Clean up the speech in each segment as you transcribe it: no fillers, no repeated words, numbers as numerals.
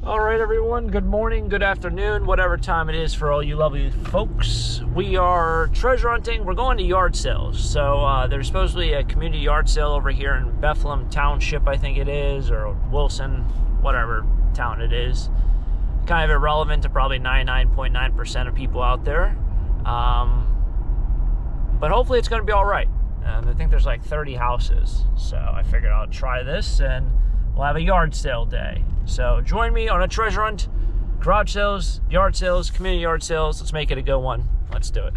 All right, everyone. Good morning, good afternoon, whatever time it is for all you lovely folks. We are treasure hunting. We're going to yard sales. So there's supposedly a community yard sale over here in Bethlehem Township, I think it is, or Wilson, whatever town it is. Kind of irrelevant to probably 99.9% of people out there. But hopefully it's going to be all right. I think there's like 30 houses. So I figured I'll try this and we'll have a yard sale day. So join me on a treasure hunt, garage sales, yard sales, community yard sales. Let's make it a good one. Let's do it.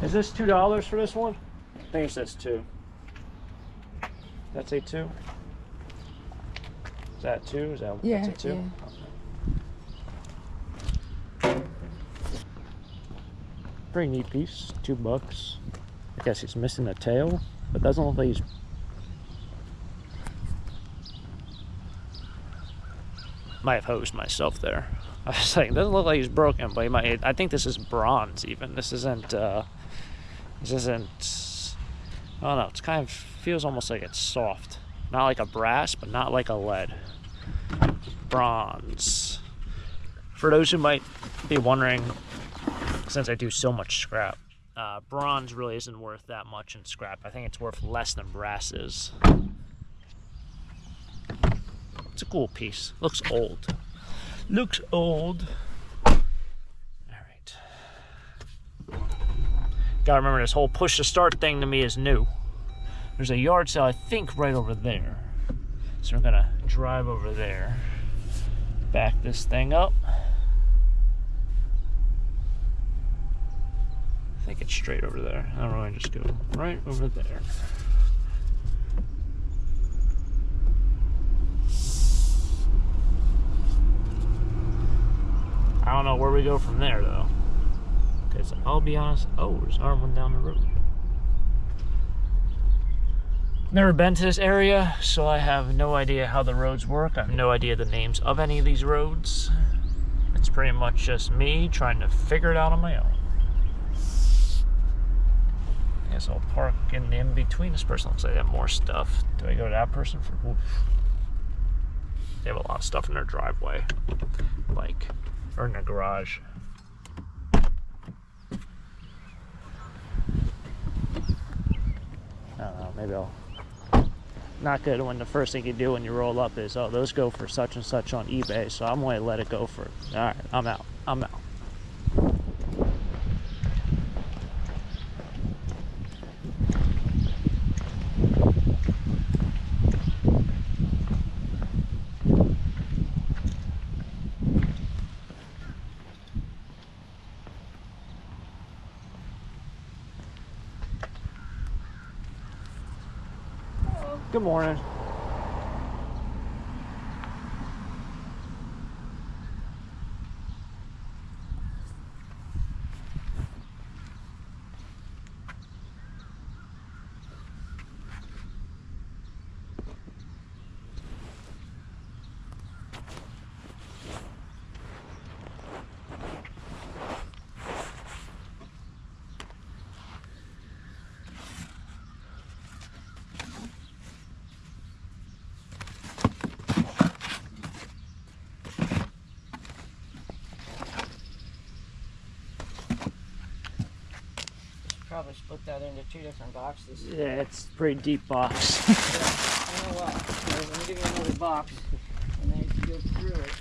Is this $2 for this one? I think it says 2. That's a 2? Is that 2? Is that yeah, that's a 2? Yeah. Okay. Pretty neat piece. $2. I guess he's missing a tail, but doesn't look like he's. Might have hosed myself there. I was saying, doesn't look like he's broken, but he might. I think this is bronze. Even this isn't. This isn't. I don't know. It's kind of feels almost like it's soft. Not like a brass, but not like a lead. Bronze. For those who might be wondering, since I do so much scrap, bronze really isn't worth that much in scrap. I think it's worth less than brass is. It's a cool piece. Looks old. Looks old. Alright. Gotta remember, this whole push to start thing to me is new. There's a yard sale, I think, right over there. So we're gonna drive over there. Back this thing up. I think it's straight over there. I don't know, I just go right over there. I don't know where we go from there, though. Because I'll be honest, there's our one down the road. Never been to this area, so I have no idea how the roads work. I have no idea the names of any of these roads. It's pretty much just me trying to figure it out on my own. I guess I'll park in the in-between. This person looks like they have more stuff. Do I go to that person for... Oof. They have a lot of stuff in their driveway. Like, or in their garage. I don't know, maybe I'll... Not good when the first thing you do when you roll up is, oh, those go for such and such on eBay, so I'm going to let it go for... Alright, I'm out. I'm out. Good morning. Probably split that into 2 different boxes. Yeah, it's a pretty deep box. Yeah, you know what? Let me give you another box, and then you can go through it.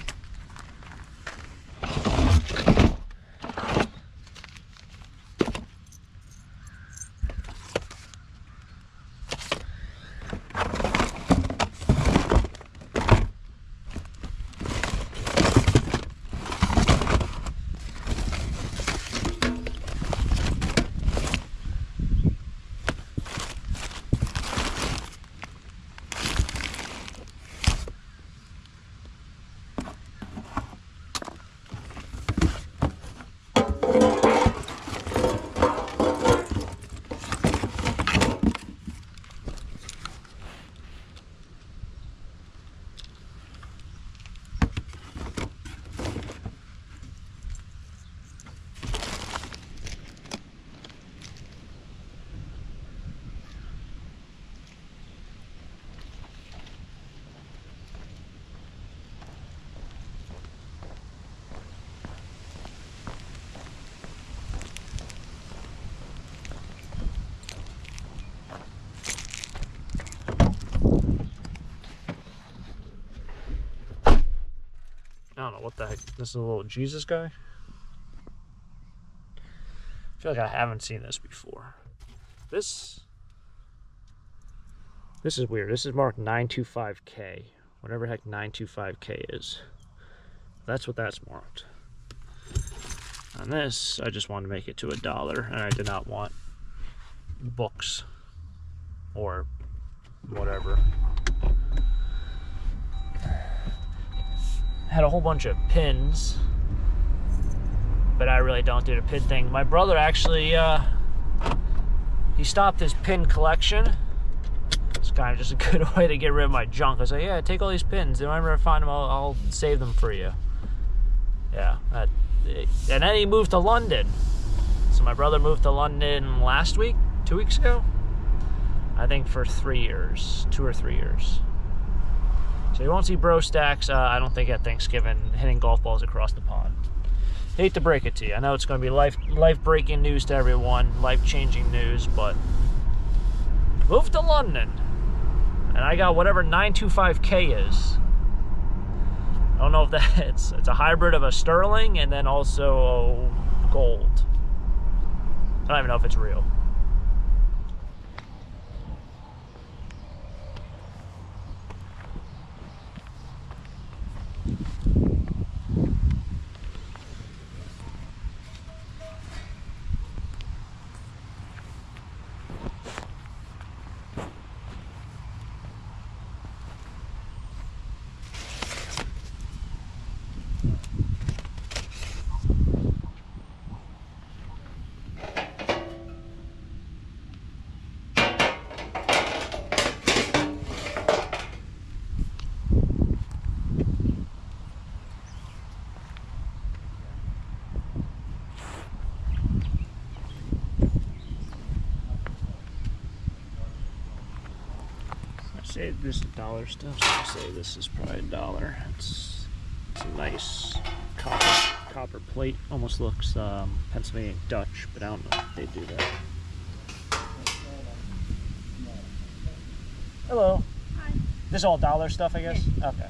know what the heck. This is a little Jesus guy. I feel like I haven't seen this before. This is weird. This is marked 925K. Whatever heck 925K is. That's what that's marked. On this, I just wanted to make it to $1, and I did not want books or whatever. Had a whole bunch of pins, but I really don't do the pin thing. My brother actually, he stopped his pin collection. It's kind of just a good way to get rid of my junk. I was like, yeah, take all these pins. If I ever find them, I'll save them for you. Yeah. And then he moved to London. So my brother moved to London last week, 2 weeks ago. I think for 3 years, 2 or 3 years. So you won't see bro stacks, I don't think, at Thanksgiving, hitting golf balls across the pond. Hate to break it to you. I know it's going to be life-breaking news to everyone, life-changing news, but moved to London. And I got whatever 925K is. I don't know if it's a hybrid of a sterling and then also gold. I don't even know if it's real. Say this is dollar stuff, so I'll say this is probably $1. It's a nice copper plate. Almost looks Pennsylvania Dutch, but I don't know if they do that. Hello. Hi. This is all dollar stuff, I guess? Yeah. Okay.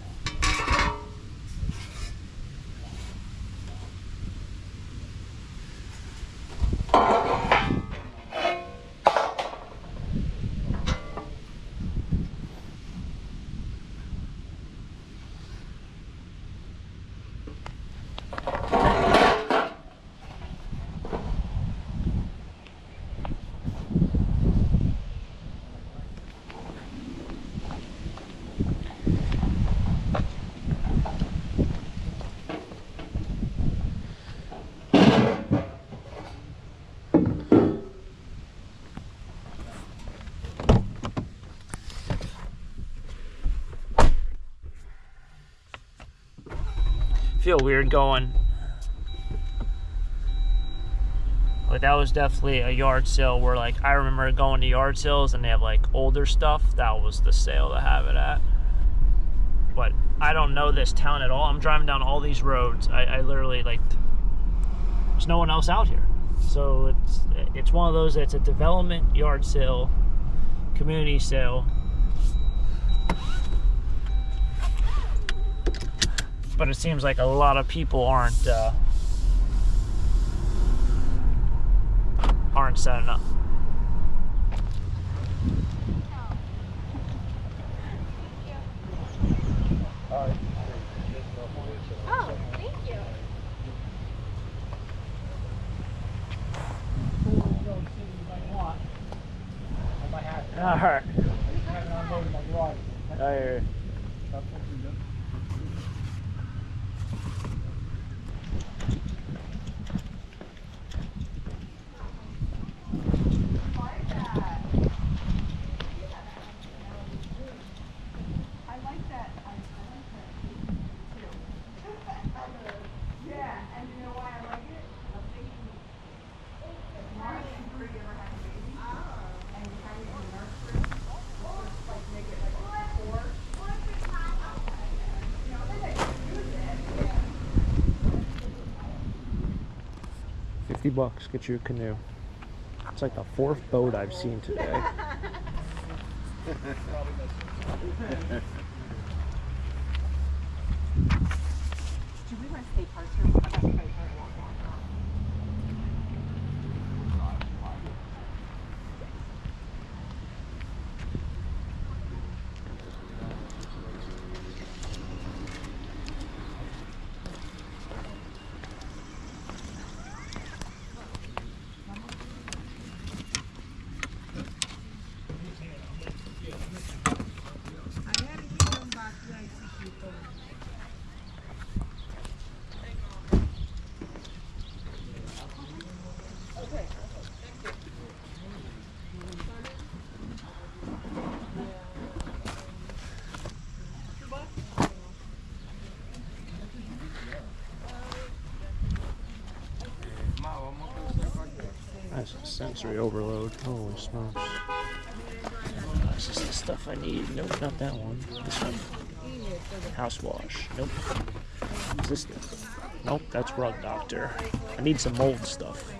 Feel weird going. Like that was definitely a yard sale where, like, I remember going to yard sales and they have like older stuff. That was the sale to have it at. But I don't know this town at all. I'm driving down all these roads. I literally, like, there's no one else out here. So it's one of those, it's a development yard sale, community sale. But it seems like a lot of people aren't setting up. Oh, thank you. All right. I hear you. $50, get you a canoe. It's like the 4th boat I've seen today. want to stay parts here. That's right there. That's a sensory overload. Holy smokes. This is the stuff I need. Nope, not that one. This one. House wash. Nope. What's this stuff? Nope, that's rug doctor. I need some mold stuff.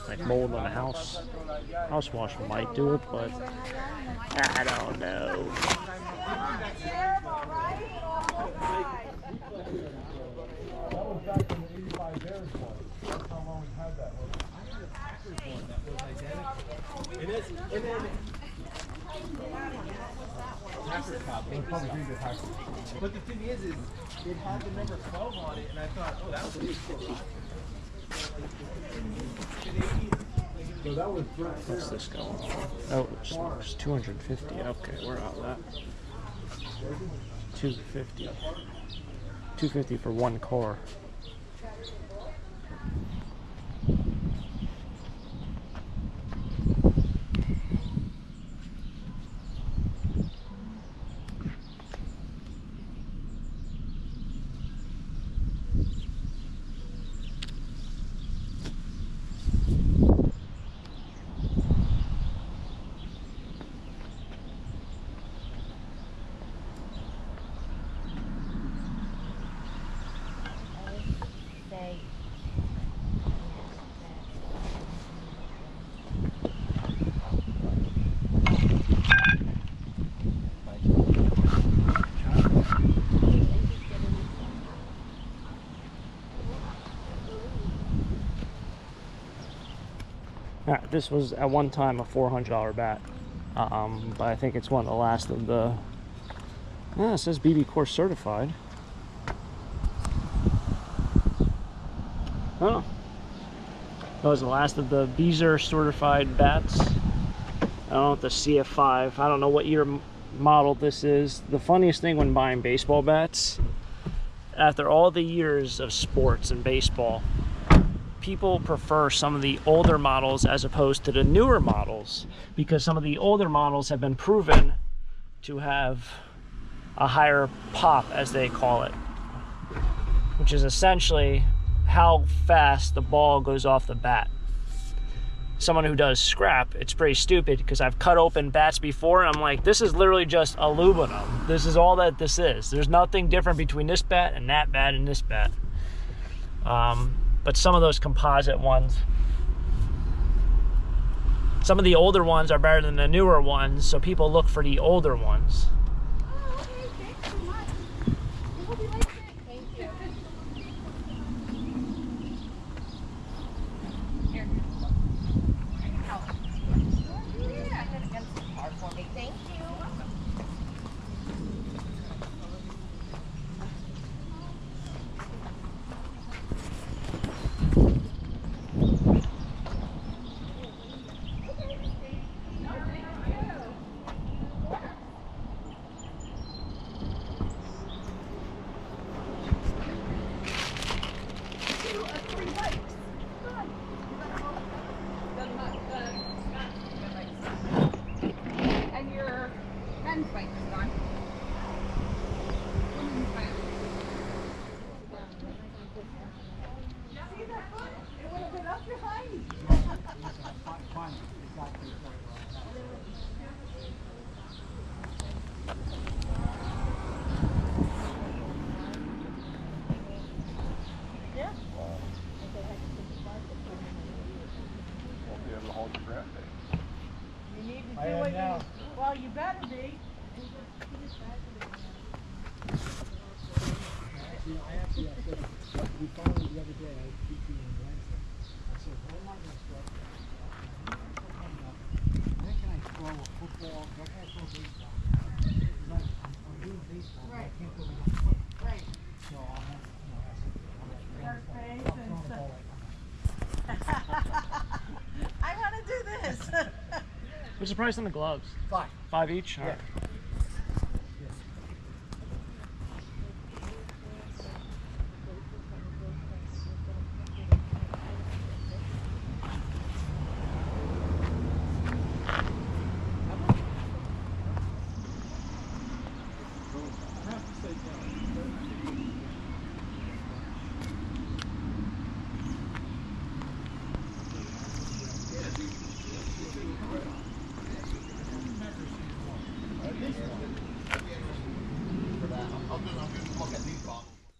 Like mold on a house. House wash might do it, but I don't know. It is. And then but the thing is it had the number 12 on it, and I thought, oh, that was really cool. So that was What's this going on? Oh, it's 250. Okay, we're out of that. 250. 250 for one car. Alright, this was at one time a $400 bat, but I think it's one of the last of the. Yeah, it says BB Course certified. Oh, that was the last of the Beezer certified bats. I don't know what the CF5. I don't know what year model this is. The funniest thing when buying baseball bats, after all the years of sports and baseball, people prefer some of the older models as opposed to the newer models, because some of the older models have been proven to have a higher pop, as they call it, which is essentially how fast the ball goes off the bat. Someone who does scrap, it's pretty stupid, because I've cut open bats before and I'm like, this is literally just aluminum. This is all that this is. There's nothing different between this bat and that bat and this bat. But some of those composite ones, some of the older ones are better than the newer ones, so people look for the older ones. Oh, okay. Thanks so much. You will be right back. Thank you. Here. Yeah, I'm against the car for me. Thank you. And your men's bike is gone. Women's bike. See that foot? It would have been up behind. Yeah. You need to do what you. Well, you better be. See, I actually, I said, we found it the other day, I was teaching in Lansing. I said, what am I gonna start? Where can I throw a football? Where can I throw baseball? Because I'm doing baseball, but I can't throw it on foot. Right. So I'm not, you know, I said, I'm like, Your face I'm and throwing the stuff. ball like, I want to do this. What's the price on the gloves? 5. 5 each? Yeah.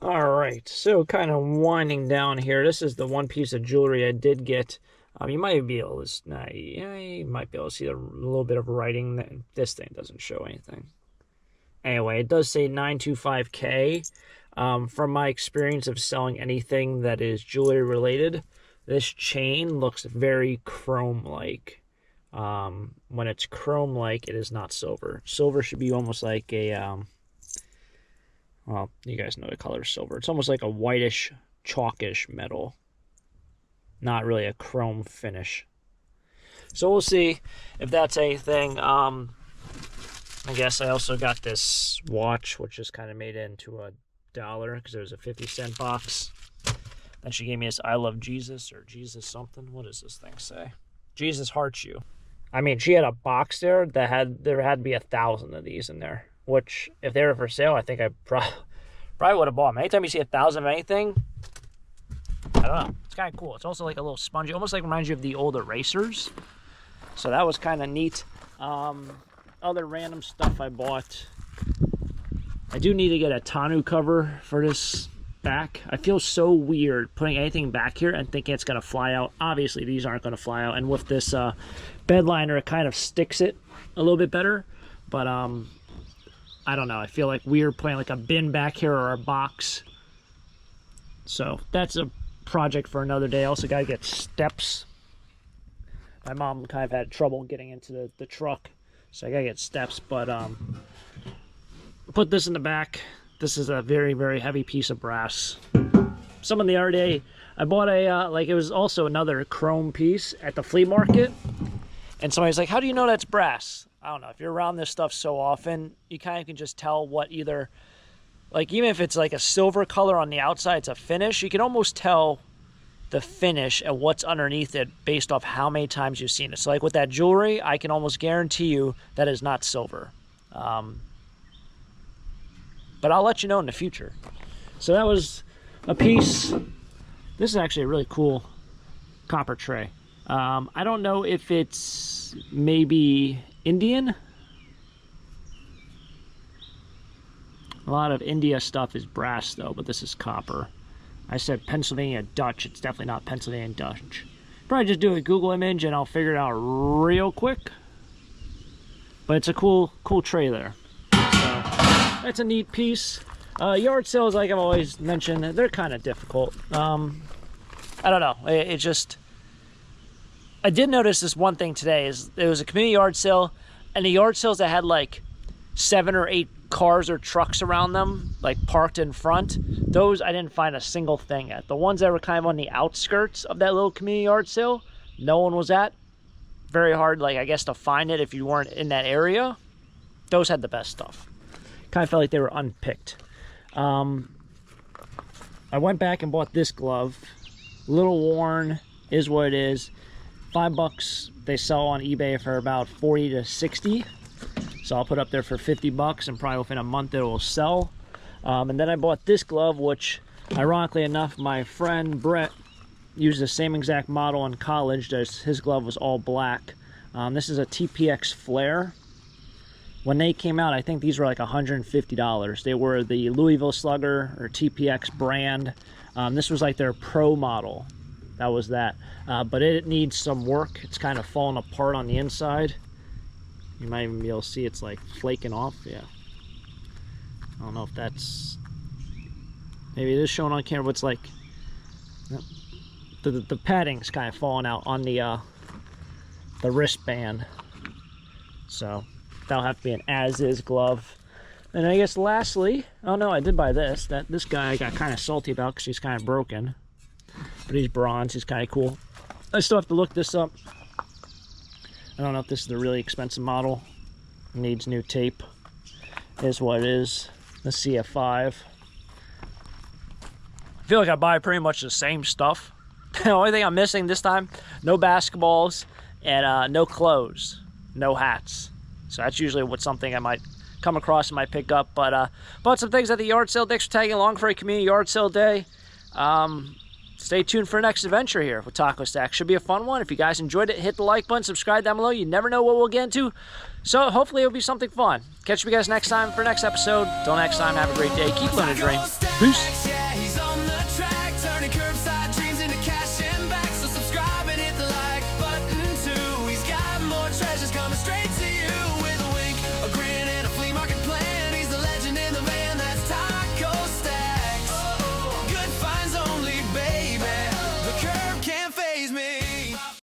All right, so kind of winding down here. This is the one piece of jewelry I did get. You might be able to, yeah, you might be able to see a little bit of writing. This thing doesn't show anything. Anyway, it does say 925K. From my experience of selling anything that is jewelry related, this chain looks very chrome-like. When it's chrome-like, it is not silver. Silver should be almost like a, well, you guys know the color silver. It's almost like a whitish, chalkish metal. Not really a chrome finish. So we'll see if that's anything. I guess I also got this watch, which is kind of made into $1 because it was a 50-cent box. Then she gave me this I Love Jesus or Jesus something. What does this thing say? Jesus hearts you. I mean, she had a box there that had to be 1,000 of these in there. Which, if they were for sale, I think I probably would have bought them. Anytime you see 1,000 of anything, I don't know. It's kind of cool. It's also like a little spongy, almost like reminds you of the old erasers. So that was kind of neat. Other random stuff I bought. I do need to get a tonneau cover for this back. I feel so weird putting anything back here and thinking it's going to fly out. Obviously, these aren't going to fly out. And with this bed liner, it kind of sticks it a little bit better. But, I don't know. I feel like weird putting like a bin back here or a box. So that's a project for another day. I also got to get steps. My mom kind of had trouble getting into the truck. So I got to get steps. But put this in the back. This is a very, very heavy piece of brass. Someone the other day, I bought a, like it was also another chrome piece at the flea market. And somebody's like, how do you know that's brass? I don't know. If you're around this stuff so often, you kind of can just tell what either, like even if it's like a silver color on the outside, it's a finish. You can almost tell the finish and what's underneath it based off how many times you've seen it. So like with that jewelry, I can almost guarantee you that is not silver. But I'll let you know in the future. So that was a piece. This is actually a really cool copper tray. I don't know if it's maybe Indian. A lot of India stuff is brass though, but this is copper. I said Pennsylvania Dutch. It's definitely not Pennsylvania Dutch. Probably just do a Google image and I'll figure it out real quick. But it's a cool tray there. So that's a neat piece. Yard sales, like I've always mentioned, they're kind of difficult. I don't know. It just... I did notice this one thing today is there was a community yard sale, and the yard sales that had like 7 or 8 cars or trucks around them, like parked in front, those I didn't find a single thing at. The ones that were kind of on the outskirts of that little community yard sale, no one was at. Very hard, like I guess, to find it if you weren't in that area. Those had the best stuff. Kind of felt like they were unpicked. I went back and bought this glove. A little worn, is what it is. $5 they sell on eBay for about 40 to 60. So I'll put up there for 50 bucks and probably within a month it will sell. And then I bought this glove, which ironically enough, my friend Brett used the same exact model in college. His glove was all black. This is a TPX Flare. When they came out, I think these were like $150. They were the Louisville Slugger or TPX brand. This was like their pro model. That was that. But it needs some work. It's kind of falling apart on the inside. You might even be able to see it's like flaking off. Yeah. I don't know if that's... Maybe it is showing on camera what's like. The padding's kind of falling out on the wristband. So that'll have to be an as-is glove. And I guess lastly, oh no, I did buy this. This guy I got kind of salty about because he's kind of broken. But he's bronze, he's kind of cool. I still have to look this up. I don't know if this is the really expensive model. It needs new tape. Is what it is. The CF5. I feel like I buy pretty much the same stuff. The only thing I'm missing this time, no basketballs and no clothes, no hats. So that's usually something I might come across and might pick up. But bought some things at the yard sale. Thanks for tagging along for a community yard sale day. Stay tuned for the next adventure here with Taco Stack. Should be a fun one. If you guys enjoyed it, hit the like button, subscribe down below. You never know what we'll get into. So hopefully it'll be something fun. Catch you guys next time for next episode. Till next time, have a great day. Keep living a dream. Peace.